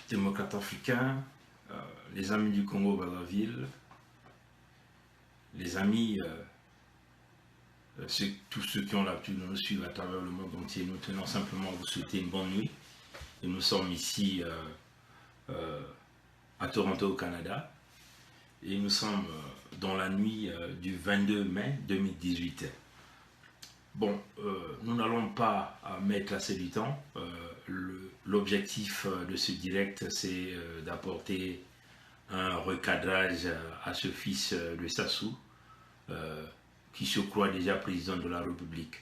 Démocrates africains, les amis du Congo-Brazzaville, les amis, tous ceux qui ont l'habitude de nous suivre à travers le monde entier, nous tenons simplement à vous souhaiter une bonne nuit. Et nous sommes ici à Toronto, au Canada, et nous sommes dans la nuit du 22 mai 2018. Bon, nous n'allons pas mettre assez du temps. L'objectif de ce direct, c'est d'apporter un recadrage à ce fils de Sassou, qui se croit déjà président de la République.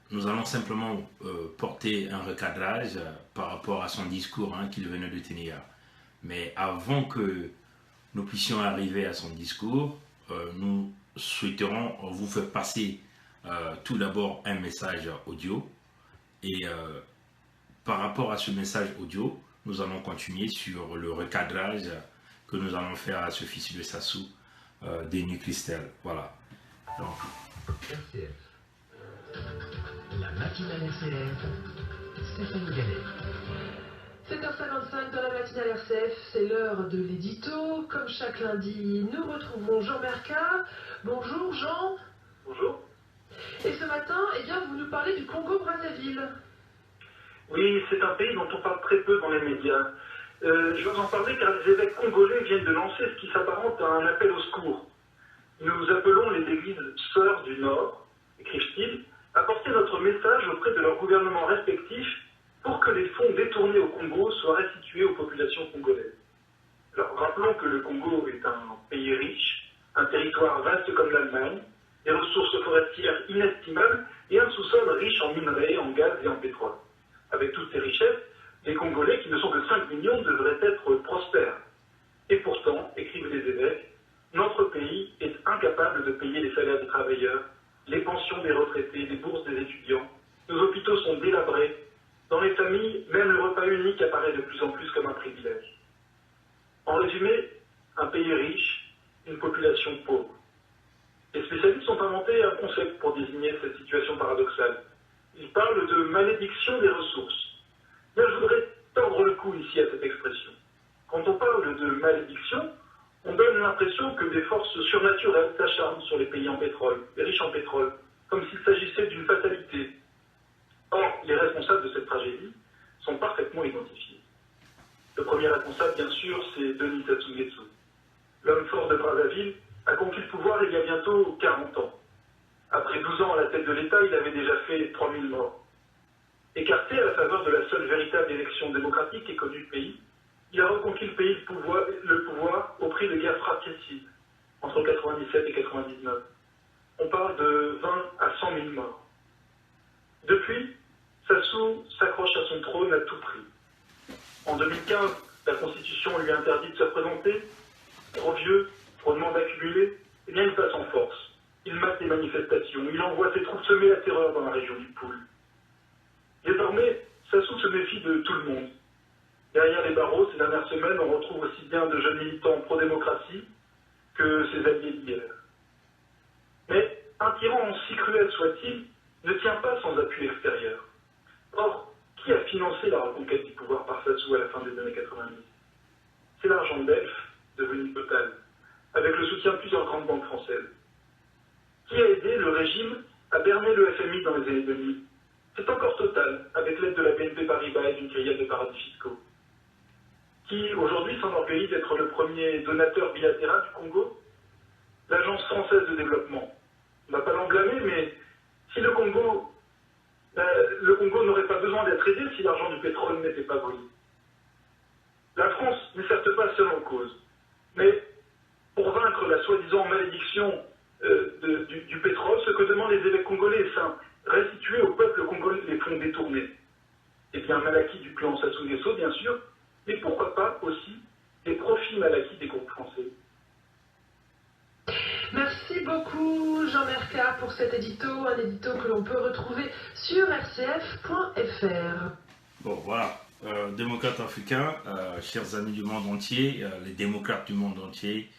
Nous allons simplement porter un recadrage par rapport à son discours qu'il venait de tenir. Mais avant que nous puissions arriver à son discours, nous souhaiterons vous faire passer tout d'abord un message audio. Et par rapport à ce message audio, nous allons continuer sur le recadrage que nous allons faire à ce fils de Sassou, Denis Christel. Voilà. Donc. RCF. La matinale RCF, Stéphanie Gallet. 7h55 dans la matinale RCF, c'est l'heure de l'édito. Comme chaque lundi, nous retrouvons Jean Mercat. Bonjour Jean. Bonjour. Et ce matin, eh bien, vous nous parlez du Congo-Brazzaville. Oui, c'est un pays dont on parle très peu dans les médias. Je vous en parlais car les évêques congolais viennent de lancer ce qui s'apparente à un appel au secours. Nous appelons les églises sœurs du Nord, écrivent-ils, à porter notre message auprès de leurs gouvernements respectifs pour que les fonds détournés au Congo soient restitués aux populations congolaises. Alors rappelons que le Congo est un pays riche, un territoire vaste comme l'Allemagne, des ressources forestières inestimables et un sous-sol riche en minerais, en gaz et en pétrole. Avec toutes ces richesses, les Congolais, qui ne sont que 5 millions, devraient être prospères. Et pourtant, écrivent les évêques, notre pays est incapable de payer les salaires des travailleurs, les pensions des retraités, les bourses des étudiants. Nos hôpitaux sont délabrés. Dans les familles, même le repas unique apparaît de plus en plus comme un privilège. En résumé, un pays riche, une population pauvre. Les spécialistes ont inventé un concept pour désigner cette situation paradoxale. Ils parlent de malédiction des ressources. Bien, je voudrais tordre le cou ici à cette expression. Quand on parle de malédiction, on donne l'impression que des forces surnaturelles s'acharnent sur les pays en pétrole, les riches en pétrole, comme s'il s'agissait d'une fatalité. Or, les responsables de cette tragédie sont parfaitement identifiés. Le premier responsable, bien sûr, c'est Denis Sassou Nguesso. L'homme fort de Brazzaville a conquis le pouvoir il y a bientôt 40 ans. Après 12 ans à la tête de l'État, il avait déjà fait 3000 morts. Écarté à la faveur de la seule véritable élection démocratique qui ait connu le pays, il a reconquis le pouvoir au prix de guerres fratricides entre 97 et 99. On parle de 20 à 100 000 morts. Depuis, Sassou s'accroche à son trône à tout prix. En 2015, la Constitution lui interdit de se représenter. Trop vieux, trop de mandats accumulés, eh bien il passe en force. Il mate les manifestations, il envoie ses troupes semer la terreur dans la région du Poul. Désormais, Sassou se méfie de tout le monde. Derrière les barreaux, ces dernières semaines, on retrouve aussi bien de jeunes militants pro-démocratie que ses alliés d'hier. Mais un tyran, aussi cruel soit-il, ne tient pas sans appui extérieur. Or, qui a financé la reconquête du pouvoir par Sassou à la fin des années 90 ? C'est l'argent d'Elf, devenu Total, avec le soutien de plusieurs grandes banques françaises. Qui a aidé le régime à berner le FMI dans les années 2000 ? C'est encore Total, avec l'aide de la BNP Paribas et d'une kyrielle de paradis fiscaux. Qui, aujourd'hui, s'enorgueillit d'être le premier donateur bilatéral du Congo ? L'Agence française de développement. On ne va pas l'en blâmer, mais si le Congo n'aurait pas besoin d'être aidé si l'argent du pétrole n'était pas volé. La France n'est certes pas seule en cause, mais pour vaincre la soi-disant malédiction du pétrole, ce que demandent les évêques congolais est simple, restituer au peuple congolais les fonds détournés. Eh bien, mal acquis du clan Sassou Nguesso, bien sûr, mais pourquoi pas aussi les profits mal acquis des groupes français. Merci beaucoup Jean Mercat pour cet édito, un édito que l'on peut retrouver sur rcf.fr. Bon, voilà. Démocrates africains, chers amis du monde entier, les démocrates du monde entier,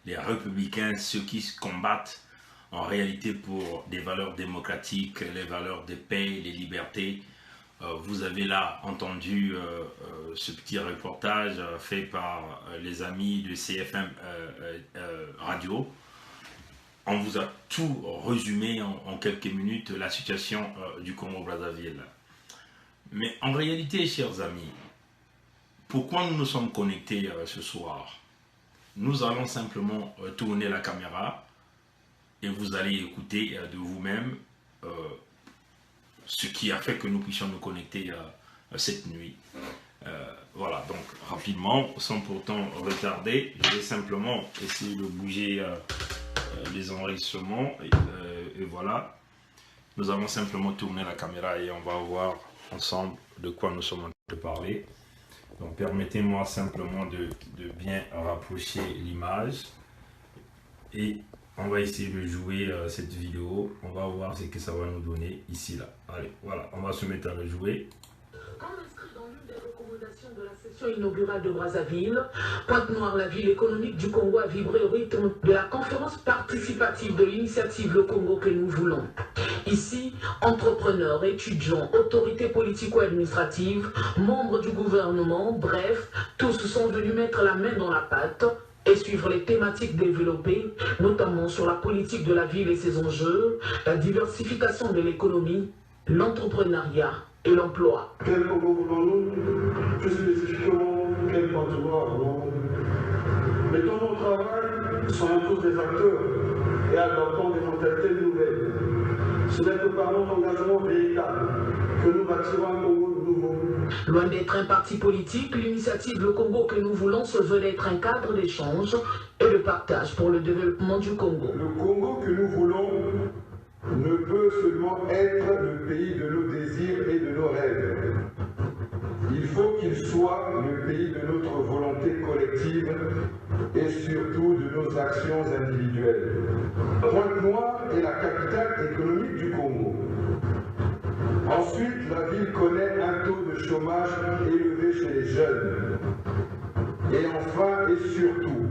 les républicains, ceux qui se combattent en réalité pour des valeurs démocratiques, les valeurs de paix, les libertés, Vous avez là entendu ce petit reportage fait par les amis de CFM Radio. On vous a tout résumé en quelques minutes la situation du Congo-Brazzaville. Mais en réalité, chers amis, pourquoi nous nous sommes connectés ce soir? Nous allons simplement tourner la caméra et vous allez écouter de vous-même ce qui a fait que nous puissions nous connecter cette nuit. Voilà, donc rapidement, sans pourtant retarder, je vais simplement essayer de bouger les enregistrements et voilà. Nous allons simplement tourner la caméra et on va voir ensemble de quoi nous sommes en train de parler. Donc permettez-moi simplement de bien rapprocher l'image et on va essayer de jouer cette vidéo. On va voir ce que ça va nous donner ici là. Allez, voilà, on va se mettre à le jouer. Comme inscrit dans l'une des recommandations de la session inaugurale de Brazzaville, Pointe-Noire, la ville économique du Congo, a vibré au rythme de la conférence participative de l'initiative Le Congo que nous voulons. Ici, entrepreneurs, étudiants, autorités politico-administratives, membres du gouvernement, bref, tous sont venus mettre la main dans la pâte et suivre les thématiques développées, notamment sur la politique de la ville et ses enjeux, la diversification de l'économie, l'entrepreneuriat et l'emploi. Quel Congo voulons-nous? Plus spécifiquement, quel Pointe-Noire voulons-nous? Mettons au travail, soyons tous des acteurs et adoptons des mentalités nouvelles. Ce n'est que par notre engagement véritable que nous bâtirons un Congo nouveau. Loin d'être un parti politique, l'initiative Le Congo que nous voulons se veut d'être un cadre d'échange et de partage pour le développement du Congo. Le Congo que nous voulons ne peut seulement être le pays de nos désirs et de nos rêves. Il faut qu'il soit le pays de notre volonté collective et surtout de nos actions individuelles. Pointe-Noire est la capitale économique du Congo. Ensuite, la ville connaît un taux de chômage élevé chez les jeunes. Et enfin et surtout,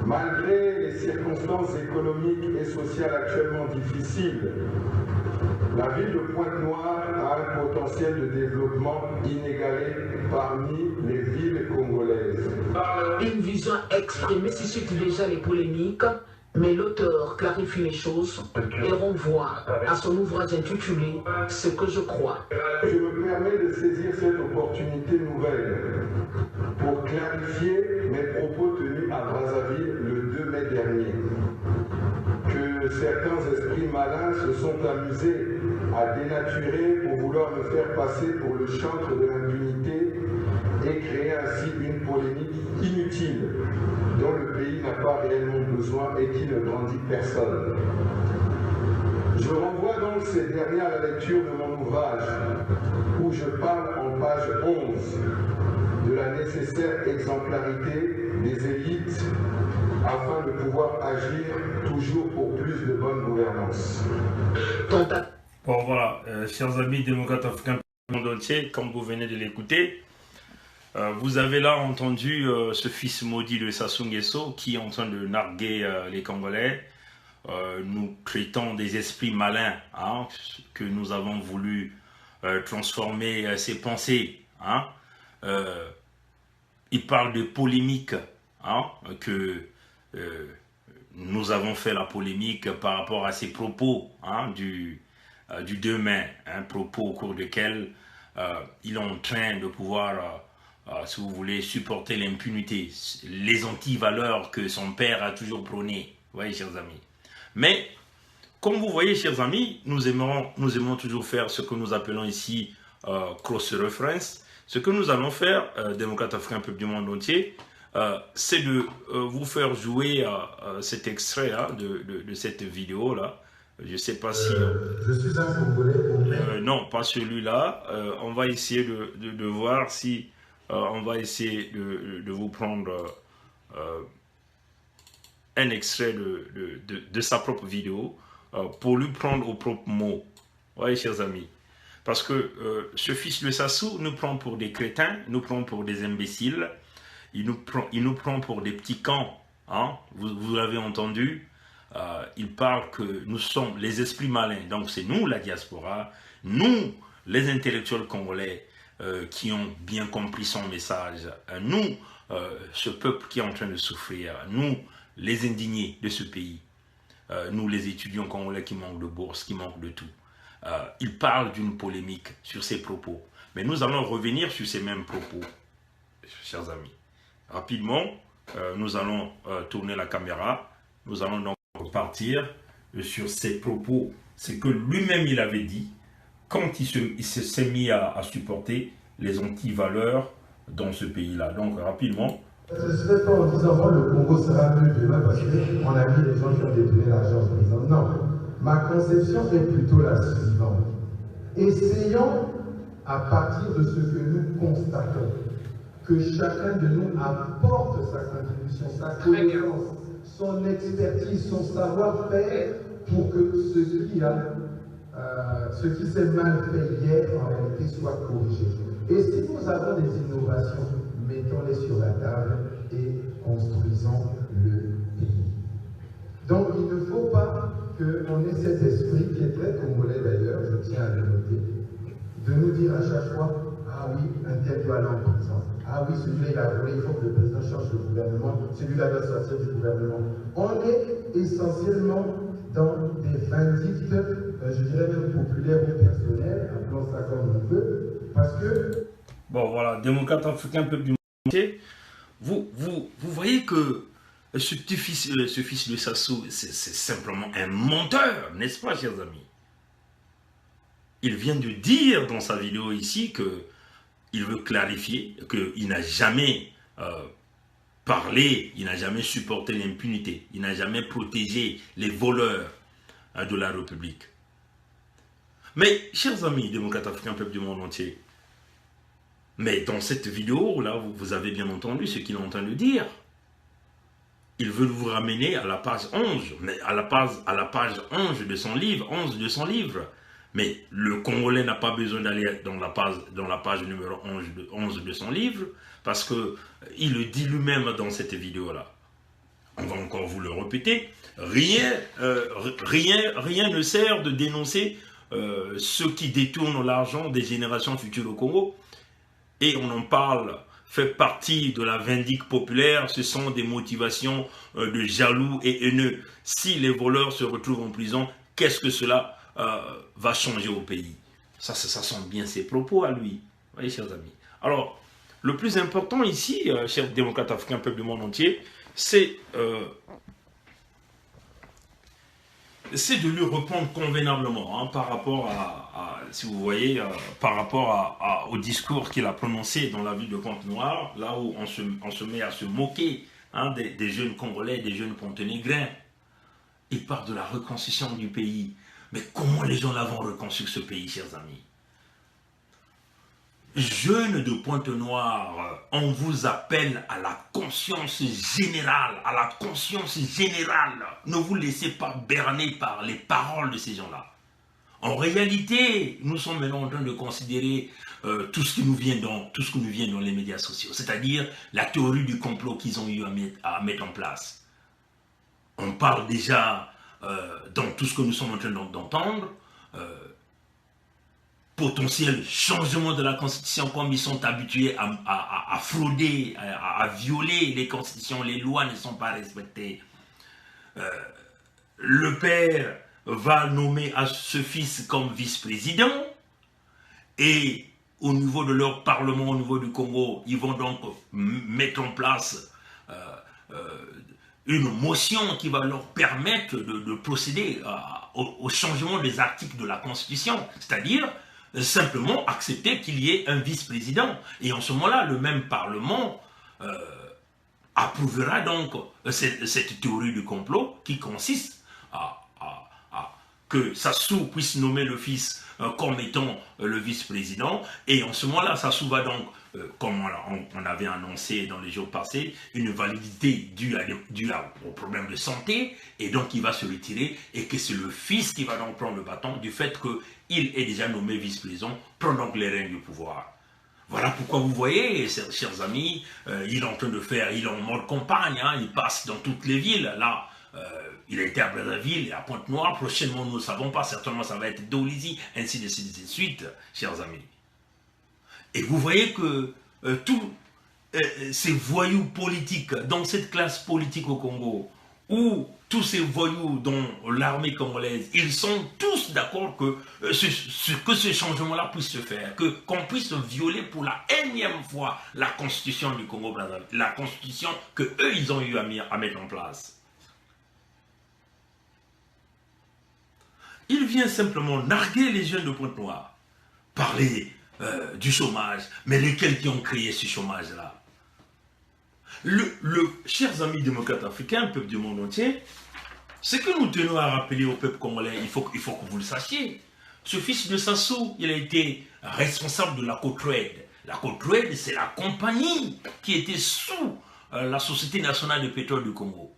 malgré les circonstances économiques et sociales actuellement difficiles, la ville de Pointe-Noire a un potentiel de développement inégalé parmi les villes congolaises. Une vision exprimée suscite déjà les polémiques, mais l'auteur clarifie les choses et renvoie à son ouvrage intitulé « Ce que je crois ». Je me permets de saisir cette opportunité nouvelle pour clarifier mes propos tenus à Brazzaville le 2 mai dernier. Que certains esprits malins se sont amusés à dénaturer pour vouloir me faire passer pour le chantre de l'impunité et créer ainsi une polémique inutile dont le pays n'a pas réellement besoin et qui ne grandit personne. Je renvoie donc ces derniers à la lecture de mon ouvrage où je parle en page 11 de la nécessaire exemplarité des élites afin de pouvoir agir toujours pour plus de bonne gouvernance. Bon voilà, chers amis démocrates africains du monde entier, comme vous venez de l'écouter, vous avez là entendu ce fils maudit de Sassou Nguesso qui est en train de narguer les Congolais. Nous traitons des esprits malins hein, que nous avons voulu transformer ses pensées. Hein. Il parle de polémique, hein, que nous avons fait la polémique par rapport à ses propos hein, du 2 mai, un propos au cours duquel il est en train de pouvoir, si vous voulez, supporter l'impunité, les antivaleurs que son père a toujours prônées, vous voyez, chers amis. Mais, comme vous voyez, chers amis, nous aimons toujours faire ce que nous appelons ici cross-reference. Ce que nous allons faire, démocrates africains, peuple du monde entier, c'est de vous faire jouer cet extrait là, de cette vidéo là. Je ne sais pas si... Je suis un Congolais. non, pas celui-là. On va essayer de voir si... on va essayer de vous prendre un extrait de sa propre vidéo pour lui prendre aux propres mots. Vous voyez, chers amis. Parce que ce fils de Sassou nous prend pour des crétins, nous prend pour des imbéciles, il nous prend pour des petits camps. Hein? Vous l'avez entendu. Il parle que nous sommes les esprits malins, donc c'est nous la diaspora, nous les intellectuels congolais qui ont bien compris son message, nous, ce peuple qui est en train de souffrir, nous, les indignés de ce pays, nous, les étudiants congolais qui manquent de bourse, qui manquent de tout. Il parle d'une polémique sur ses propos. Mais nous allons revenir sur ces mêmes propos, chers amis. Rapidement, nous allons tourner la caméra. Nous allons donc repartir sur ses propos. C'est que lui-même, il avait dit, quand il s'est mis à supporter les anti-valeurs dans ce pays-là. Donc, rapidement. Je ne serais pas en disant, bon, le Congo sera mieux demain parce qu'on a mis les gens qui ont détourné l'argent en prison. Non. Ma conception est plutôt la suivante. Essayons, à partir de ce que nous constatons, que chacun de nous apporte sa contribution, sa connaissance, son expertise, son savoir-faire, pour que ce qui s'est mal fait hier, en réalité, soit corrigé. Et si nous avons des innovations, mettons-les sur la table et construisons le pays. Donc, il ne faut pas qu'on ait cet esprit, qui est très congolais d'ailleurs, je tiens à le noter, de nous dire à chaque fois, ah oui, un tel doit aller en prison. Ah oui, celui-là il a volé, il faut que le président change de gouvernement, celui-là doit sortir du gouvernement. On est essentiellement dans des vindictes, je dirais même populaires ou personnelles, appelons ça comme on veut, parce que... Bon voilà, démocrate africain, peuple du monde entier, vous voyez que ce fils de Sassou, c'est simplement un menteur, n'est-ce pas, chers amis? Il vient de dire dans sa vidéo ici qu'il veut clarifier qu'il n'a jamais parlé, il n'a jamais supporté l'impunité, il n'a jamais protégé les voleurs de la République. Mais, chers amis, démocrates africains, peuple du monde entier, mais dans cette vidéo, là, vous avez bien entendu ce qu'il est en train de dire. Il veut vous ramener à la page 11, mais à la page 11 de son livre, Mais le Congolais n'a pas besoin d'aller dans la page numéro 11 de son livre, parce qu'il le dit lui-même dans cette vidéo-là. On va encore vous le répéter. Rien ne sert de dénoncer ceux qui détournent l'argent des générations futures au Congo. Et on en parle, fait partie de la vindicte populaire. Ce sont des motivations de jaloux et haineux. Si les voleurs se retrouvent en prison, qu'est-ce que cela va changer au pays? Ça sent bien ses propos à lui. Vous voyez, chers amis. Alors, le plus important ici, chers démocrates africains, peuple du monde entier, c'est de lui répondre convenablement par rapport si vous voyez, par rapport au discours qu'il a prononcé dans la ville de Pointe-Noire, là où on se met à se moquer des jeunes Congolais, des jeunes Pontenégrins. Il parle de la reconstruction du pays. Mais comment les gens l'ont reconstruit ce pays, chers amis? Jeunes de Pointe-Noire, on vous appelle à la conscience générale, Ne vous laissez pas berner par les paroles de ces gens-là. En réalité, nous sommes maintenant en train de considérer tout ce qui nous vient dans les médias sociaux, c'est-à-dire la théorie du complot qu'ils ont eu à mettre en place. On parle déjà, dans tout ce que nous sommes en train d'entendre, potentiel changement de la Constitution, comme ils sont habitués à frauder, à violer les constitutions, les lois ne sont pas respectées. Le père va nommer à ce fils comme vice-président, et au niveau de leur parlement, au niveau du Congo, ils vont donc mettre en place une motion qui va leur permettre de procéder au changement des articles de la Constitution, c'est-à-dire simplement accepter qu'il y ait un vice-président. Et en ce moment-là, le même Parlement approuvera donc cette théorie du complot qui consiste à que Sassou puisse nommer le fils comme étant le vice-président. Et en ce moment-là, Sassou va donc, comme on avait annoncé dans les jours passés, une validité due au problème de santé, et donc il va se retirer, et que c'est le fils qui va donc prendre le bâton du fait qu'il est déjà nommé vice-président, prend donc les rênes du pouvoir. Voilà pourquoi vous voyez, chers amis, il est en train de faire, il est en mode campagne, il passe dans toutes les villes, là, il a été à Brazzaville et à Pointe-Noire. Prochainement, nous ne savons pas. Certainement, ça va être Dolisie, ainsi de suite, chers amis. Et vous voyez que tous ces voyous politiques, dans cette classe politique au Congo, où tous ces voyous dans l'armée congolaise, ils sont tous d'accord que ce changement-là puisse se faire, qu'on puisse violer pour la énième fois la constitution du Congo-Brazzaville, la constitution qu'eux, ils ont eu à mettre en place. Il vient simplement narguer les jeunes de Pointe-Noire, parler du chômage, mais lesquels qui ont créé ce chômage-là? Chers amis démocrates africains, peuple du monde entier, ce que nous tenons à rappeler au peuple congolais, il faut que vous le sachiez. Ce fils de Sassou, il a été responsable de la Côte-Oued. La Côte-Oued, c'est la compagnie qui était sous la Société nationale de pétrole du Congo.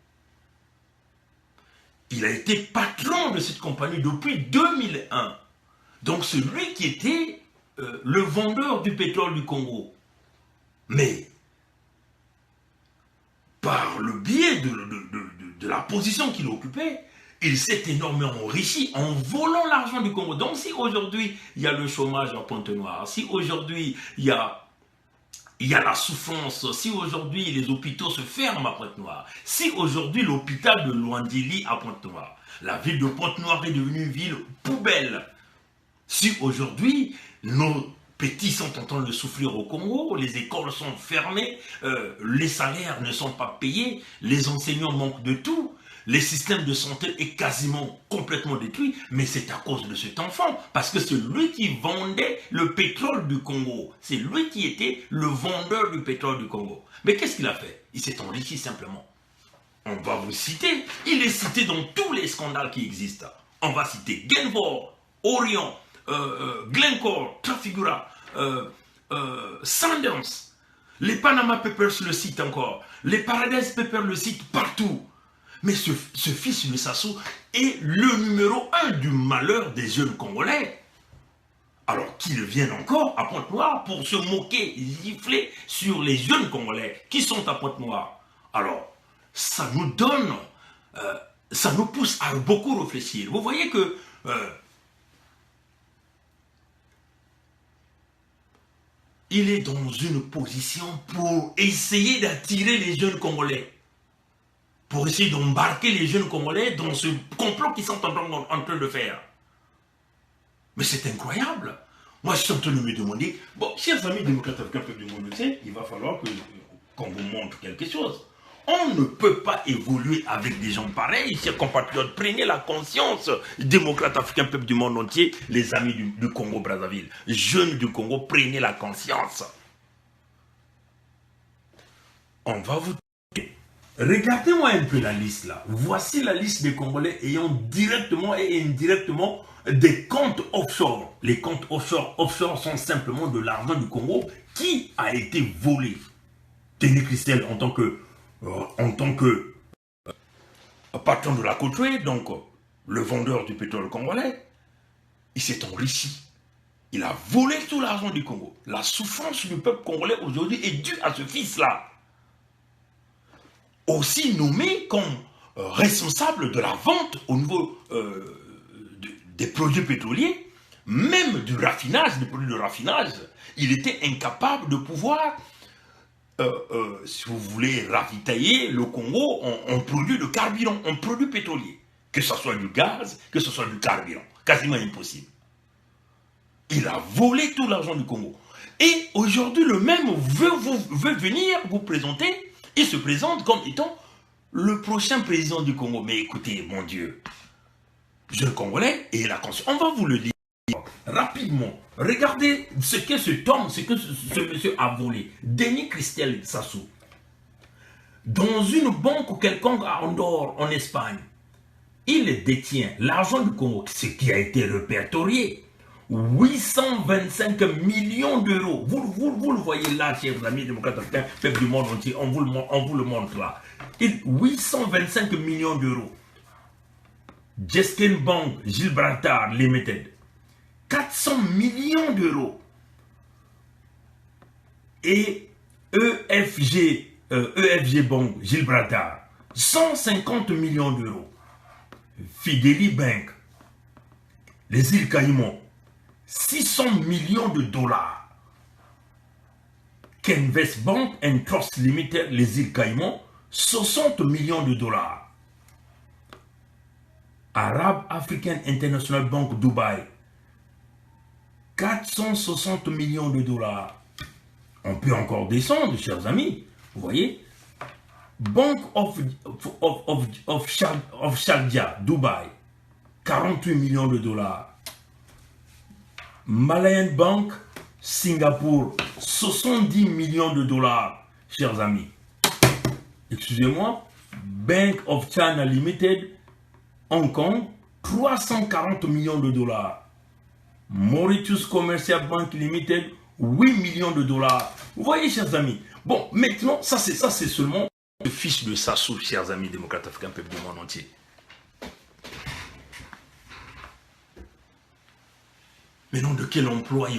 Il a été patron de cette compagnie depuis 2001. Donc c'est lui qui était le vendeur du pétrole du Congo. Mais par le biais de la position qu'il occupait, il s'est énormément enrichi en volant l'argent du Congo. Donc si aujourd'hui il y a le chômage à Pointe-Noire, si aujourd'hui il y a la souffrance, si aujourd'hui les hôpitaux se ferment à Pointe-Noire, si aujourd'hui l'hôpital de Luandili à Pointe-Noire, la ville de Pointe-Noire est devenue une ville poubelle, si aujourd'hui nos petits sont en train de souffrir au Congo, les écoles sont fermées, les salaires ne sont pas payés, les enseignants manquent de tout, les systèmes de santé est quasiment complètement détruit, mais c'est à cause de cet enfant, parce que c'est lui qui vendait le pétrole du Congo, c'est lui qui était le vendeur du pétrole du Congo. Mais qu'est-ce qu'il a fait? Il s'est enrichi simplement. On va vous citer, il est cité dans tous les scandales qui existent. On va citer Genvor, Orion, Glencore, Trafigura, Sundance, les Panama Papers le citent encore, les Paradise Papers le citent partout. Mais ce fils de Sassou est le numéro 1 du malheur des jeunes Congolais. Alors qu'ils viennent encore à Pointe-Noire pour se moquer, gifler sur les jeunes Congolais qui sont à Pointe-Noire. Alors, ça nous donne, ça nous pousse à beaucoup réfléchir. Vous voyez que il est dans une position pour essayer d'attirer les jeunes Congolais, pour essayer d'embarquer les jeunes Congolais dans ce complot qu'ils sont en train de faire. Mais c'est incroyable. Moi, je suis en train de me demander, bon, chers amis démocrates africains, peuple du monde entier, il va falloir qu'on vous montre quelque chose. On ne peut pas évoluer avec des gens pareils, chers compatriotes. Prenez la conscience, démocrates africains, peuple du monde entier, les amis du Congo-Brazzaville, jeunes du Congo, prenez la conscience. On va vous... Regardez-moi un peu la liste là. Voici la liste des Congolais ayant directement et indirectement des comptes offshore. Les comptes offshore sont simplement de l'argent du Congo qui a été volé. Denis Christel, en tant que patron de la Côte-Oued, donc le vendeur du pétrole congolais, il s'est enrichi. Il a volé tout l'argent du Congo. La souffrance du peuple congolais aujourd'hui est due à ce fils-là. Aussi nommé comme responsable de la vente au niveau des produits pétroliers, même du raffinage, des produits de raffinage, il était incapable de pouvoir, si vous voulez, ravitailler le Congo en produits de carburant, en produits pétroliers. Que ce soit du gaz, que ce soit du carburant. Quasiment impossible. Il a volé tout l'argent du Congo. Et aujourd'hui, le même veut venir vous présenter. Il se présente comme étant le prochain président du Congo. Mais écoutez, mon Dieu, jeune Congolais, et la conscience. On va vous le dire rapidement. Regardez ce que cet homme, ce que ce monsieur a volé. Denis Christel Sassou. Dans une banque quelconque à Andorre, en Espagne, il détient l'argent du Congo, ce qui a été répertorié. 825 millions d'euros. Vous le voyez là, chers amis démocrates africains, peuple du monde entier, on vous le montre là. 825 millions d'euros. Jeskin Bank Gibraltar Limited. 400 millions d'euros. Et EFG Bank Gibraltar. 150 millions d'euros. Fideli Bank, les îles Caïmans, 600 millions de dollars. Kenvest Bank and Trust Limited, les îles Caïmans, 60 millions de dollars. Arab African International Bank Dubaï, 460 millions de dollars. On peut encore descendre, chers amis. Vous voyez, Bank of Sharjah, Dubaï, 48 millions de dollars. Malayan Bank, Singapour, 70 millions de dollars, chers amis. Excusez-moi, Bank of China Limited, Hong Kong, 340 millions de dollars. Mauritius Commercial Bank Limited, 8 millions de dollars. Vous voyez, chers amis. Bon, maintenant, ça c'est seulement le fils de Sassou, chers amis démocrates africains, peuple du monde entier. Maintenant, de quel emploi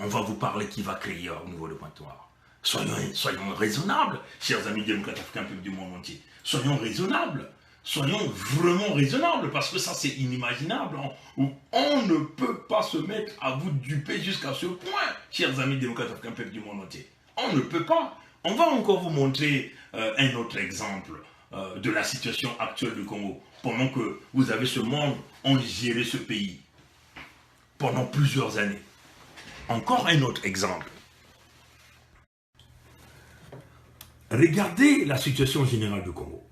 on va vous parler qui va créer au niveau de Pointe-Noire? Soyons raisonnables, chers amis démocrates africains, peuple du monde entier. Soyons raisonnables. Soyons vraiment raisonnables, parce que ça c'est inimaginable. On ne peut pas se mettre à vous duper jusqu'à ce point, chers amis démocrates africains, peuple du monde entier. On ne peut pas. On va encore vous montrer un autre exemple de la situation actuelle du Congo. Pendant que vous avez ce monde, on gérait ce pays pendant plusieurs années. Encore un autre exemple. Regardez la situation générale du Congo.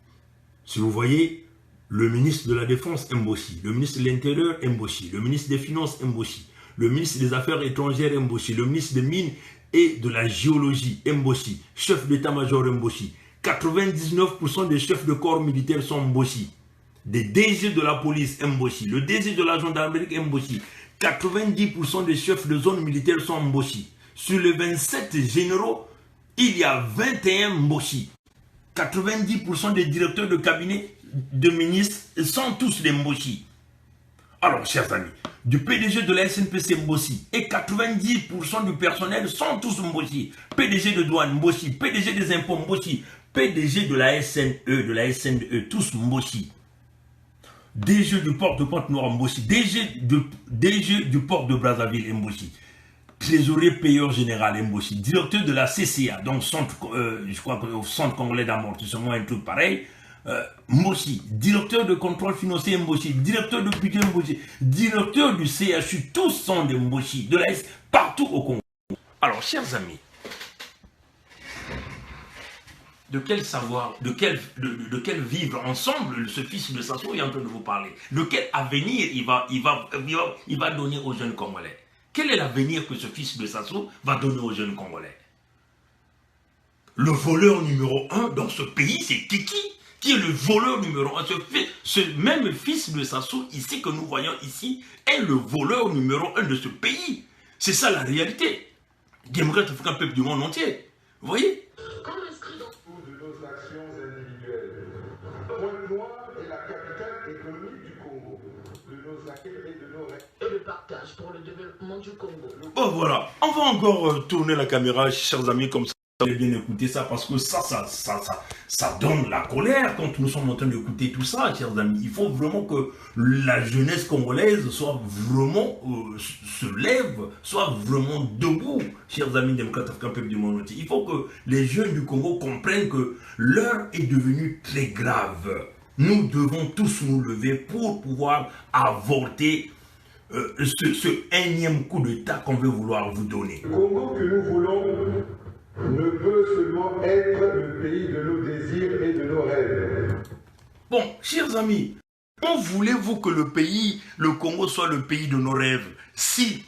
Si vous voyez, le ministre de la Défense, Mbossi, le ministre de l'Intérieur, Mbossi, le ministre des Finances, Mbossi, le ministre des Affaires étrangères, Mbossi, le ministre des Mines et de la Géologie, Mbossi, chef d'état-major, Mbossi, 99% des chefs de corps militaires sont Mbossi, des DG de la police, Mbossi, le DG de la gendarmerie, Mbossi, 90% des chefs de zone militaire sont Mbossi. Sur les 27 généraux, il y a 21 Mbossi. 90% des directeurs de cabinet de ministres sont tous des Mbossi. Alors, chers amis, du PDG de la SNPC Mbossi et 90% du personnel sont tous Mbossi. PDG de douane Mbossi, PDG des impôts Mbossi, PDG de la SNE, tous Mbossi. DG du port de Pointe-Noire Mbossi, DG du port de Brazzaville Mbossi. Trésorier payeur général Mbossi, directeur de la CCA, donc je crois que au Centre Congolais d'amortissement, un truc pareil, Mbossi, directeur de contrôle financier Mbossi, directeur de budget Mbossi, directeur du CHU, tous sont des Mbossi, de la S, partout au Congo. Alors, chers amis, de quel savoir, de quel vivre ensemble ce fils de Sassou est en train de vous parler? De quel avenir il va donner aux jeunes Congolais? Quel est l'avenir que ce fils de Sassou va donner aux jeunes Congolais? Le voleur numéro 1 dans ce pays, c'est Kiki, qui est le voleur numéro 1. Ce même fils de Sassou, ici, que nous voyons ici, est le voleur numéro 1 de ce pays. C'est ça la réalité. Démocrate africain, peuple du monde entier. Vous voyez? De nos actions individuelles. Pointe-Noire est la capitale économique du Congo. De nos acquis et de nos règles. Et le partage pour le développement du Congo. Bon, voilà. On va encore tourner la caméra, chers amis, comme ça. Vous allez bien écouter ça, parce que ça donne la colère quand nous sommes en train d'écouter tout ça, chers amis. Il faut vraiment que la jeunesse congolaise soit vraiment, se lève, soit vraiment debout, chers amis démocrates africains, peuple du monde entier. Il faut que les jeunes du Congo comprennent que l'heure est devenue très grave. Nous devons tous nous lever pour pouvoir avorter ce énième coup d'État qu'on veut vouloir vous donner. Le Congo que nous voulons ne peut seulement être le pays de nos désirs et de nos rêves. Bon, chers amis, comment voulez-vous que le pays, le Congo, soit le pays de nos rêves si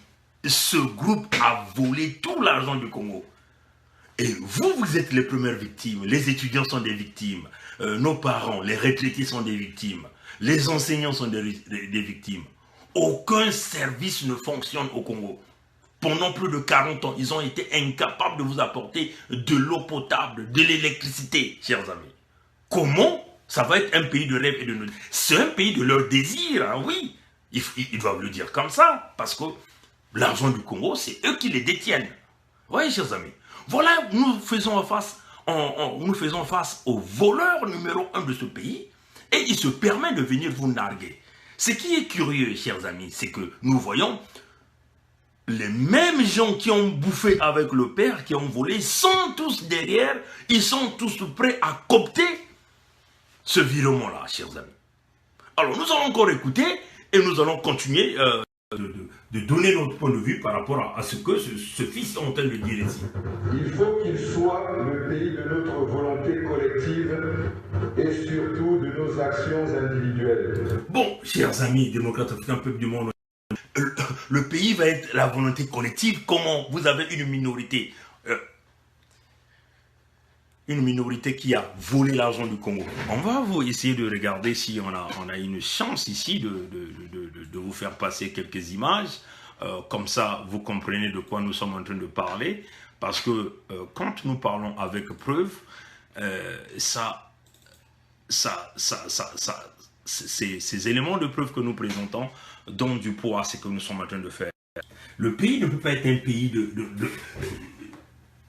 ce groupe a volé tout l'argent du Congo? Et vous êtes les premières victimes, les étudiants sont des victimes, nos parents, les retraités sont des victimes, les enseignants sont des victimes. Aucun service ne fonctionne au Congo. Pendant plus de 40 ans, ils ont été incapables de vous apporter de l'eau potable, de l'électricité, chers amis. Comment ça va être un pays de rêve et de nos... C'est un pays de leur désir, hein, oui. Ils doivent le dire comme ça, parce que l'argent du Congo, c'est eux qui les détiennent. Oui, chers amis. Voilà, nous faisons face nous faisons face au voleur numéro 1 de ce pays et il se permet de venir vous narguer. Ce qui est curieux, chers amis, c'est que nous voyons les mêmes gens qui ont bouffé avec le père, qui ont volé, sont tous derrière, ils sont tous prêts à coopter ce virement-là, chers amis. Alors, nous allons encore écouter et nous allons continuer de donner notre point de vue par rapport à ce que ce fils est en train de dire ici. Il faut qu'il soit le pays de notre volonté collective et surtout de nos actions individuelles. Bon, chers amis démocrates africains, peuple du monde, le pays va être la volonté collective. Comment? Vous avez une minorité qui a volé l'argent du Congo. On va essayer de regarder si on a une chance ici de vous faire passer quelques images. Comme ça, vous comprenez de quoi nous sommes en train de parler. Parce que quand nous parlons avec preuve, ces éléments de preuve que nous présentons donnent du poids à ce que nous sommes en train de faire. Le pays ne peut pas être un pays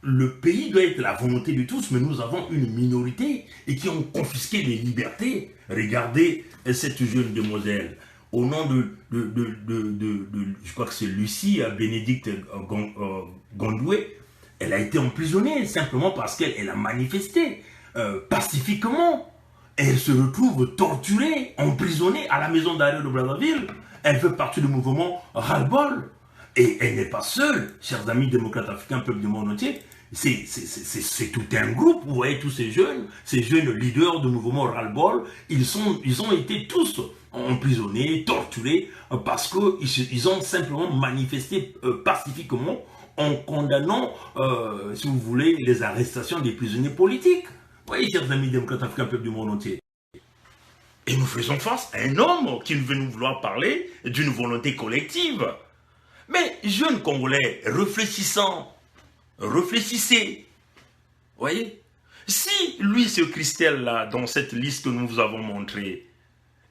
le pays doit être la volonté de tous, mais nous avons une minorité et qui ont confisqué les libertés. Regardez cette jeune demoiselle, au nom je crois que c'est Lucie Bénédicte Gondoué, elle a été emprisonnée simplement parce qu'elle a manifesté pacifiquement. Elle se retrouve torturée, emprisonnée à la maison d'arrêt de Brazzaville. Elle fait partie du mouvement Ras-le-Bol. Et elle n'est pas seule, chers amis démocrates africains, peuple du monde entier. C'est tout un groupe, vous voyez tous ces jeunes leaders du mouvement Ras-le-Bol, ils ont été tous emprisonnés, torturés, parce qu'ils ont simplement manifesté pacifiquement en condamnant, si vous voulez, les arrestations des prisonniers politiques. Vous voyez, chers amis démocrates africains, peuple du monde entier. Et nous faisons face à un homme qui veut nous vouloir parler d'une volonté collective. Mais jeunes Congolais, réfléchissez. Voyez, si lui, ce Christelle-là, dans cette liste que nous vous avons montrée,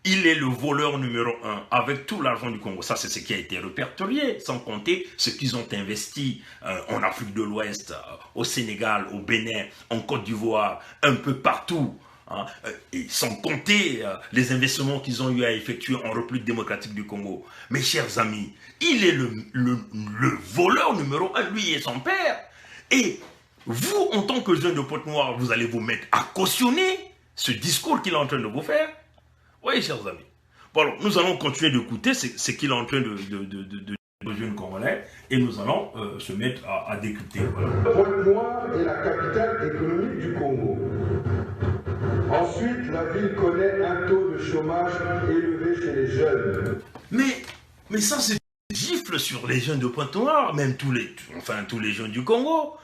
il est le voleur numéro 1 avec tout l'argent du Congo. Ça, c'est ce qui a été répertorié, sans compter ce qu'ils ont investi en Afrique de l'Ouest, au Sénégal, au Bénin, en Côte d'Ivoire, un peu partout. Et sans compter les investissements qu'ils ont eu à effectuer en République démocratique du Congo. Mes chers amis, il est le voleur numéro 1, lui et son père. Et vous, en tant que jeune de Pointe-Noire, vous allez vous mettre à cautionner ce discours qu'il est en train de vous faire. Oui, chers amis. Bon, alors, nous allons continuer d'écouter ce qu'il est en train de jeunes Congolais et nous allons se mettre à décrypter. Voilà. Pointe-Noire est la capitale économique du Congo. Ensuite, la ville connaît un taux de chômage élevé chez les jeunes. Mais ça, c'est une gifle sur les jeunes de Pointe-Noire, même tous les jeunes du Congo.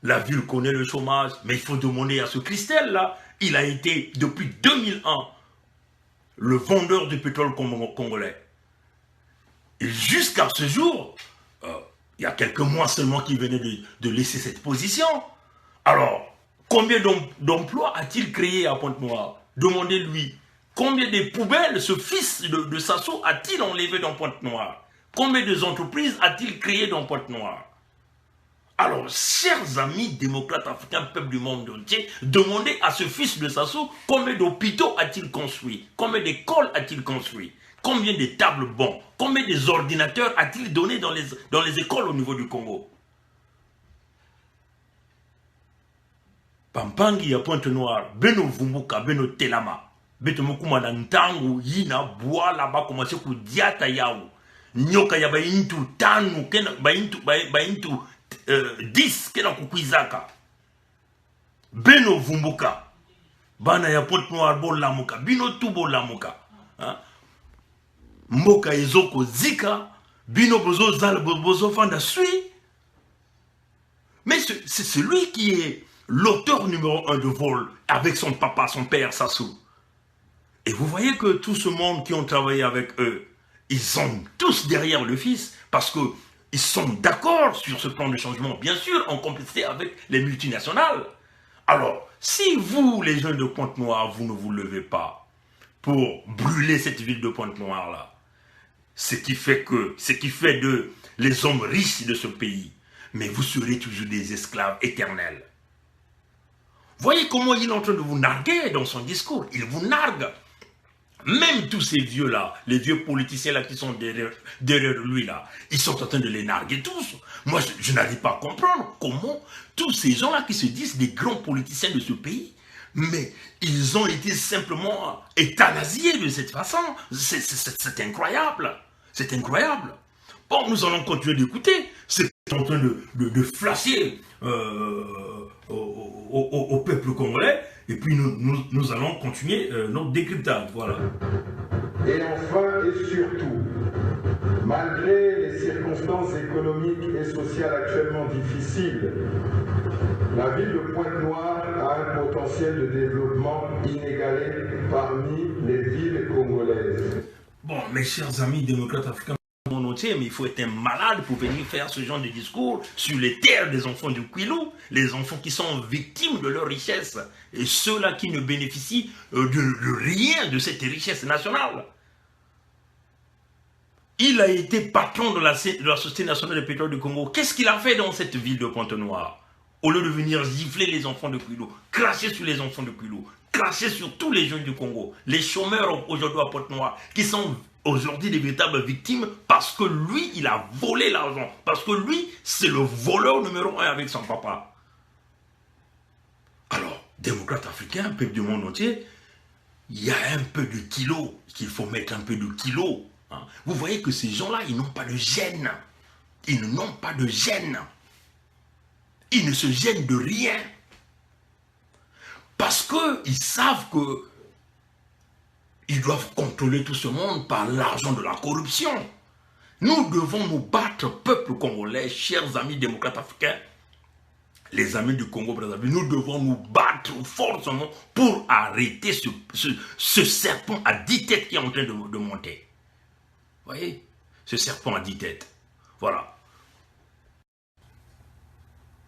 La ville connaît le chômage, mais il faut demander à ce Christelle-là. Il a été, depuis 2001, le vendeur de pétrole congolais. Et jusqu'à ce jour, il y a quelques mois seulement qu'il venait de laisser cette position. Alors, combien d'emplois a-t-il créé à Pointe-Noire? Demandez-lui. Combien de poubelles ce fils de Sassou a-t-il enlevé dans Pointe-Noire? Combien d'entreprises a-t-il créé dans Pointe-Noire? Alors, chers amis démocrates africains, peuple du monde entier, demandez à ce fils de Sassou combien d'hôpitaux a-t-il construit? Combien d'écoles a-t-il construit? Combien de tables bancs? Combien d'ordinateurs a-t-il donné dans les écoles au niveau du Congo? Pampangi ya Pointe-Noire, Beno Vumbuka, Beno Telama, Beto Mukuma na Ntangu, Yina, Bois, là-bas, commencé ku diata yao. Nyoka ya baintu tanu, baintu 10, kena kukwizaka. Beno Vumbuka, Bana ya Pointe-Noire, bo lamuka, Bino tubo lamuka. Mboka ezoko zika, Bino bozo zal, bozo fanda sui. Mais c'est celui qui est l'auteur numéro 1 de vol avec son papa, son père Sassou. Et vous voyez que tout ce monde qui ont travaillé avec eux, ils sont tous derrière le fils parce qu'ils sont d'accord sur ce plan de changement, bien sûr, en complicité avec les multinationales. Alors, si vous, les jeunes de Pointe-Noire, vous ne vous levez pas pour brûler cette ville de Pointe-Noire-là, ce qui fait de les hommes riches de ce pays, mais vous serez toujours des esclaves éternels. Voyez comment il est en train de vous narguer dans son discours. Il vous nargue. Même tous ces vieux-là, les vieux politiciens-là qui sont derrière lui-là, ils sont en train de les narguer tous. Moi, je n'arrive pas à comprendre comment tous ces gens-là qui se disent des grands politiciens de ce pays, mais ils ont été simplement euthanasiés de cette façon. C'est incroyable. C'est incroyable. Bon, nous allons continuer d'écouter. C'est en train de flasher au peuple congolais. Et puis nous allons continuer notre décryptage. Voilà. Et enfin et surtout, malgré les circonstances économiques et sociales actuellement difficiles, la ville de Pointe-Noire a un potentiel de développement inégalé parmi les villes congolaises. Bon, mes chers amis démocrates africains, monde entier, mais il faut être un malade pour venir faire ce genre de discours sur les terres des enfants du Kwilu, les enfants qui sont victimes de leur richesse, et ceux-là qui ne bénéficient de rien de cette richesse nationale. Il a été patron de la Société nationale de pétrole du Congo. Qu'est-ce qu'il a fait dans cette ville de Pointe-Noire? Au lieu de venir gifler les enfants de Kwilu, cracher sur les enfants de Kwilu, cracher sur tous les jeunes du Congo, les chômeurs aujourd'hui à Pointe-Noire, qui sont aujourd'hui des véritables victimes parce que lui, il a volé l'argent. Parce que lui, c'est le voleur numéro 1 avec son papa. Alors, démocrates africains, peuple du monde entier, il y a un peu de kilo, qu'il faut mettre un peu de kilo. Hein. Vous voyez que ces gens-là, ils n'ont pas de gêne. Ils n'ont pas de gêne. Ils ne se gênent de rien. Parce qu'ils savent que ils doivent contrôler tout ce monde par l'argent de la corruption. Nous devons nous battre, peuple congolais, chers amis démocrates africains, les amis du Congo-Brazzaville, nous devons nous battre forcément pour arrêter ce serpent à 10 têtes qui est en train de monter. Vous voyez? Ce serpent à 10 têtes. Voilà.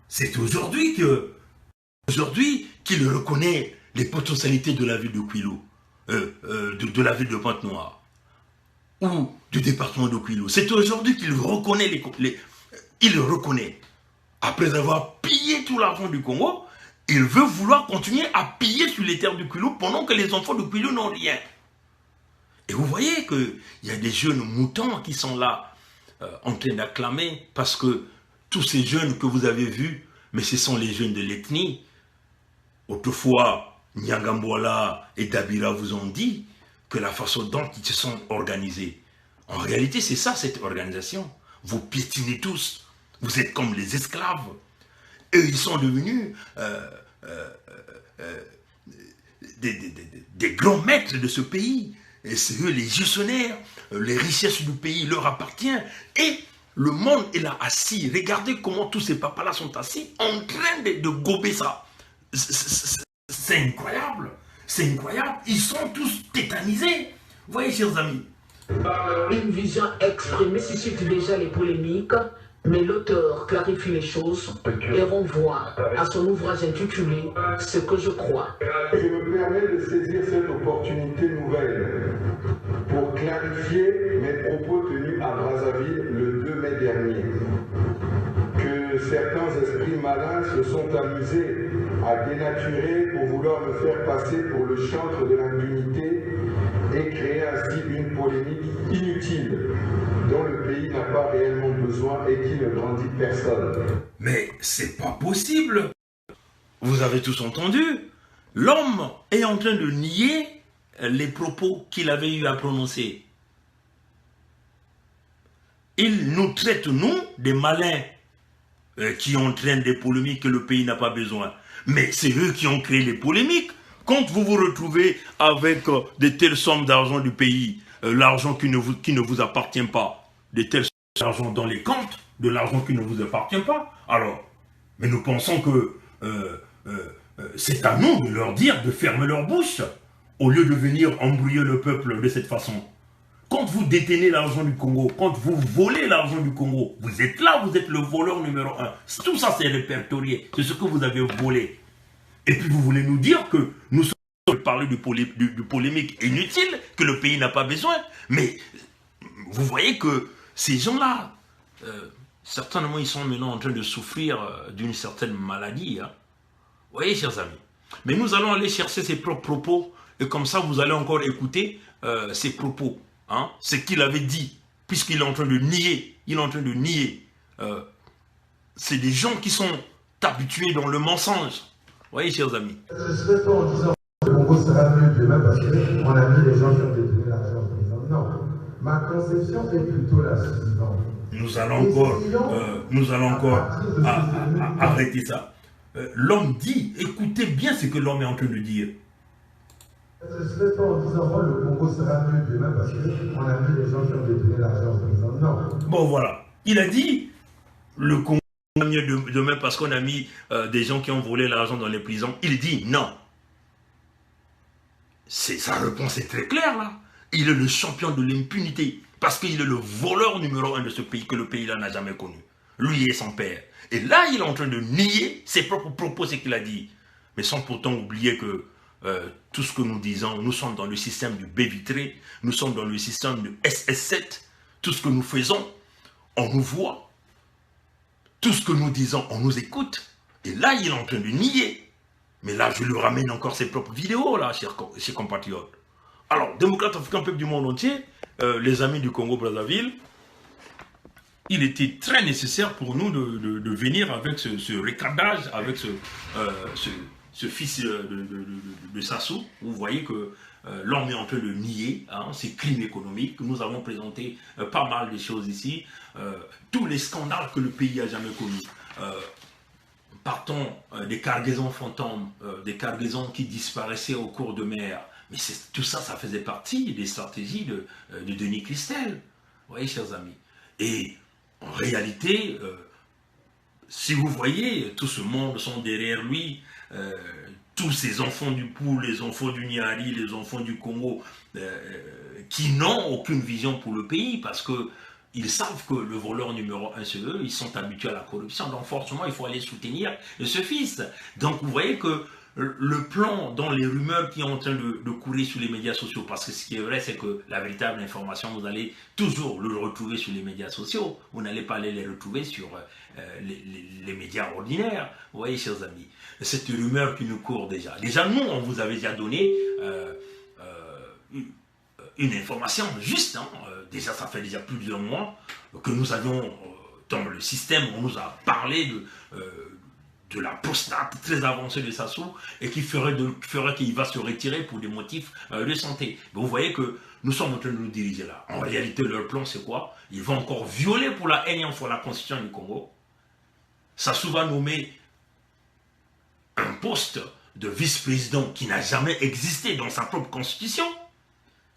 C'est aujourd'hui qu'il reconnaît les potentialités de la ville de Kwilu. De la ville de Pointe-Noire ou du département de Kwilu. C'est aujourd'hui qu'il reconnaît il reconnaît. Après avoir pillé tout l'argent du Congo, il veut vouloir continuer à piller sur les terres du Kwilu pendant que les enfants de Kwilu n'ont rien. Et vous voyez qu'il y a des jeunes moutons qui sont là en train d'acclamer parce que tous ces jeunes que vous avez vus, mais ce sont les jeunes de l'ethnie. Autrefois, Nyangambola et Dabira vous ont dit que la façon dont ils se sont organisés. En réalité, c'est ça cette organisation. Vous piétinez tous. Vous êtes comme les esclaves. Et ils sont devenus des grands maîtres de ce pays. Et c'est eux les gestionnaires. Les richesses du pays leur appartiennent. Et le monde est là assis. Regardez comment tous ces papas-là sont assis en train de gober ça. C'est incroyable, c'est incroyable. Ils sont tous tétanisés. Vous voyez, chers amis. Une vision exprimée suscite déjà les polémiques, mais l'auteur clarifie les choses et renvoie à son ouvrage intitulé « Ce que je crois ». Je me permets de saisir cette opportunité nouvelle pour clarifier mes propos tenus à Brazzaville le 2 mai dernier. Que certains esprits malins se sont amusés à dénaturer pour vouloir me faire passer pour le chantre de l'impunité et créer ainsi une polémique inutile dont le pays n'a pas réellement besoin et qui ne grandit personne. Mais c'est pas possible. Vous avez tous entendu. L'homme est en train de nier les propos qu'il avait eu à prononcer. Il nous traite, nous, des malins qui entraînent des polémiques que le pays n'a pas besoin. Mais c'est eux qui ont créé les polémiques. Quand vous vous retrouvez avec de telles sommes d'argent du pays, l'argent qui ne vous appartient pas, de telles sommes d'argent dans les comptes, de l'argent qui ne vous appartient pas, alors, mais nous pensons que c'est à nous de leur dire de fermer leur bouche, au lieu de venir embrouiller le peuple de cette façon. Quand vous détenez l'argent du Congo, quand vous volez l'argent du Congo, vous êtes là, vous êtes le voleur numéro 1. Tout ça, c'est répertorié. C'est ce que vous avez volé. Et puis, vous voulez nous dire que nous sommes parler du polémique inutile, que le pays n'a pas besoin. Mais vous voyez que ces gens-là, certainement, ils sont maintenant en train de souffrir d'une certaine maladie. Hein. Vous voyez, chers amis. Mais nous allons aller chercher ses propres propos, et comme ça, vous allez encore écouter ses propos, hein, ce qu'il avait dit, puisqu'il est en train de nier, c'est des gens qui sont habitués dans le mensonge. Vous voyez, chers amis. Je ne serais pas en disant que le Congo sera mieux demain parce qu'on a mis les gens qui ont détourné l'argent en prison. Non. Ma conception est plutôt la suivante. Nous allons encore arrêter ça. L'homme dit, écoutez bien ce que l'homme est en train de dire. Je ne serais pas en disant que le Congo sera mieux demain parce qu'on a mis les gens qui ont détourné l'argent en prison. Non. Bon, voilà. Il a dit, le Congo sera mieux demain parce qu'on a mis des gens qui ont volé l'argent dans les prisons. Il dit non. Sa réponse est très claire, là. Il est le champion de l'impunité. Parce qu'il est le voleur numéro 1 de ce pays que le pays-là n'a jamais connu. Lui et son père. Et là, il est en train de nier ses propres propos, ce qu'il a dit. Mais sans pourtant oublier que tout ce que nous disons, nous sommes dans le système du baie vitré, nous sommes dans le système du SS7. Tout ce que nous faisons, on nous voit. Tout ce que nous disons, on nous écoute. Et là, il est en train de nier. Mais là, je lui ramène encore ses propres vidéos, là, chers compatriotes. Alors, démocrates africains, peuple du monde entier, les amis du Congo-Brazzaville, il était très nécessaire pour nous de venir avec ce recadrage, avec ce fils de Sassou. Vous voyez que l'homme est en train de nier ces crimes économiques. Nous avons présenté pas mal de choses ici. Tous les scandales que le pays a jamais connus. Partons des cargaisons fantômes, des cargaisons qui disparaissaient au cours de mer. Mais tout ça, ça faisait partie des stratégies de Denis Christel. Vous voyez, chers amis. Et en réalité, si vous voyez, tout ce monde sont derrière lui, tous ces enfants du Pou, les enfants du Niari, les enfants du Congo, qui n'ont aucune vision pour le pays, parce qu'ils savent que le voleur numéro 1, c'est eux, ils sont habitués à la corruption, donc forcément, il faut aller soutenir ce fils. Donc, vous voyez que le plan dans les rumeurs qui sont en train de courir sur les médias sociaux, parce que ce qui est vrai, c'est que la véritable information, vous allez toujours le retrouver sur les médias sociaux. Vous n'allez pas aller les retrouver sur les médias ordinaires. Vous voyez, chers amis, cette rumeur qui nous court déjà. Déjà, nous, on vous avait déjà donné une information juste. Déjà, ça fait déjà plusieurs mois que nous avions, dans le système, on nous a parlé de la prostate très avancée de Sassou et qui ferait qu'il va se retirer pour des motifs de santé. Mais vous voyez que nous sommes en train de nous diriger là. En réalité, leur plan, c'est quoi? Ils vont encore violer pour la énième fois la constitution du Congo. Sassou va nommer un poste de vice-président qui n'a jamais existé dans sa propre constitution.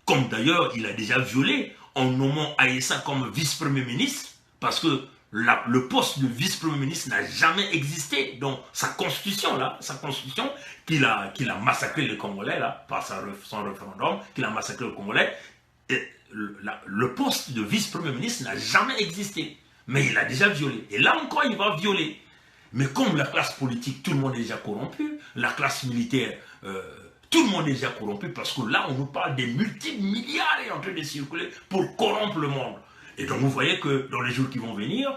Comme d'ailleurs, il a déjà violé en nommant Aïssa comme vice-premier ministre, parce que le poste de vice-premier ministre n'a jamais existé dans sa constitution, qu'il a massacré les Congolais, là, par son référendum, qu'il a massacré les Congolais. Et le poste de vice-premier ministre n'a jamais existé, mais il a déjà violé. Et là encore, il va violer. Mais comme la classe politique, tout le monde est déjà corrompu, la classe militaire, tout le monde est déjà corrompu, parce que là, on nous parle des multimilliards en train de circuler pour corrompre le monde. Et donc, vous voyez que dans les jours qui vont venir,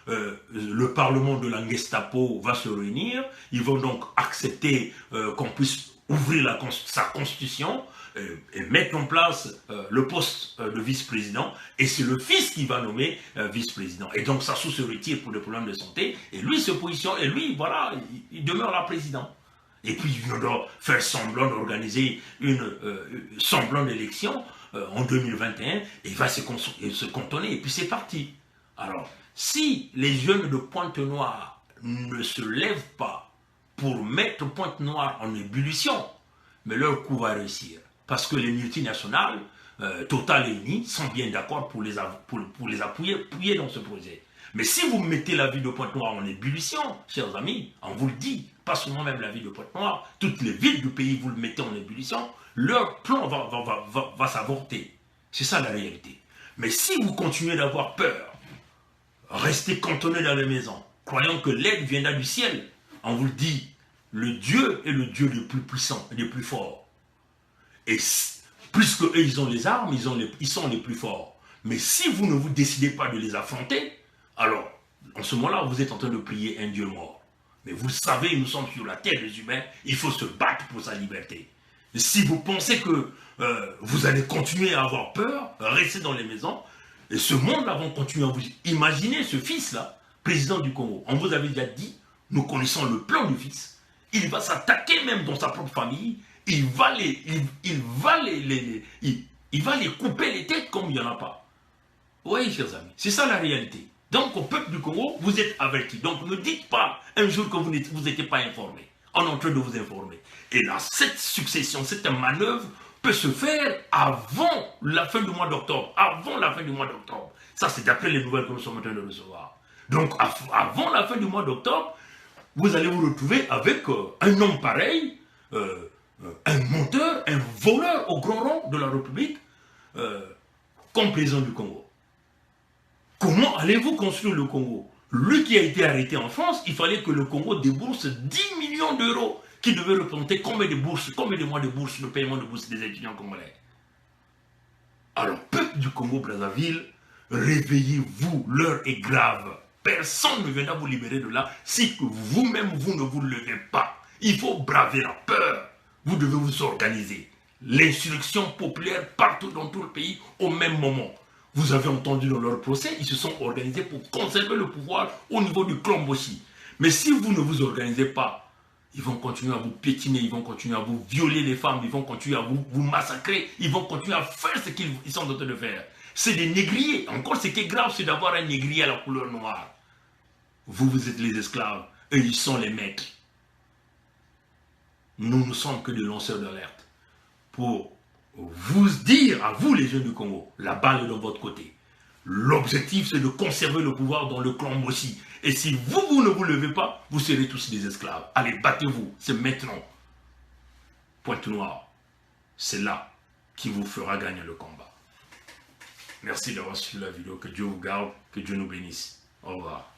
le Parlement de la Gestapo va se réunir. Ils vont donc accepter qu'on puisse ouvrir sa constitution et mettre en place le poste de vice-président. Et c'est le fils qui va nommer vice-président. Et donc, Sassou se retire pour des problèmes de santé. Et lui se positionne. Et lui, voilà, il demeure là président. Et puis, il doit faire semblant d'organiser semblant d'élection en 2021, et il va se cantonner, et puis c'est parti. Alors, si les jeunes de Pointe-Noire ne se lèvent pas pour mettre Pointe-Noire en ébullition, mais leur coup va réussir. Parce que les multinationales, Total et Eni, sont bien d'accord pour les appuyer dans ce projet. Mais si vous mettez la ville de Pointe-Noire en ébullition, chers amis, on vous le dit, pas seulement même la ville de Pointe-Noire, toutes les villes du pays, vous le mettez en ébullition, leur plan va s'avorter. C'est ça la réalité. Mais si vous continuez d'avoir peur, restez cantonnés dans les maisons, croyant que l'aide viendra du ciel, on vous le dit, le Dieu est le Dieu le plus puissant et le plus fort. Et plus qu'eux, ils ont les armes, ils sont les plus forts. Mais si vous ne vous décidez pas de les affronter, alors, en ce moment-là, vous êtes en train de prier un Dieu mort. Mais vous savez, nous sommes sur la terre des humains, il faut se battre pour sa liberté. Et si vous pensez que vous allez continuer à avoir peur, rester dans les maisons, et ce monde-là va continuer à vous... Imaginez ce fils-là, président du Congo. On vous avait déjà dit, nous connaissons le plan du fils. Il va s'attaquer même dans sa propre famille. Il va les couper les têtes comme il n'y en a pas. Oui, chers amis, c'est ça la réalité. Donc, au peuple du Congo, vous êtes avertis. Donc, ne dites pas un jour que vous n'étiez pas informé. On est en train de vous informer. Et là, cette succession, cette manœuvre peut se faire avant la fin du mois d'octobre. Avant la fin du mois d'octobre. Ça, c'est d'après les nouvelles que nous sommes en train de recevoir. Donc, avant la fin du mois d'octobre, vous allez vous retrouver avec un homme pareil, un menteur, un voleur au grand rang de la République, comme président du Congo. Comment allez-vous construire le Congo? Lui qui a été arrêté en France, il fallait que le Congo débourse 10 millions d'euros qui devaient représenter combien de bourses, combien de mois de bourse, le paiement de bourse des étudiants congolais. Alors, peuple du Congo-Brazzaville, réveillez-vous, l'heure est grave. Personne ne viendra vous libérer de là si vous-même, vous ne vous levez pas. Il faut braver la peur. Vous devez vous organiser. L'insurrection populaire partout dans tout le pays au même moment. Vous avez entendu dans leur procès, ils se sont organisés pour conserver le pouvoir au niveau du clan Boshi. Mais si vous ne vous organisez pas, ils vont continuer à vous piétiner, ils vont continuer à vous violer les femmes, ils vont continuer à vous massacrer, ils vont continuer à faire ce qu'ils sont en train de faire. C'est des négriers. Encore, ce qui est grave, c'est d'avoir un négrier à la couleur noire. Vous, vous êtes les esclaves, eux, ils sont les maîtres. Nous ne sommes que des lanceurs d'alerte pour vous dire, à vous les jeunes du Congo, la balle est de votre côté. L'objectif, c'est de conserver le pouvoir dans le clan Mossi. Et si vous ne vous levez pas, vous serez tous des esclaves. Allez, battez-vous, c'est maintenant. Pointe noire, c'est là qui vous fera gagner le combat. Merci d'avoir suivi la vidéo. Que Dieu vous garde, que Dieu nous bénisse. Au revoir.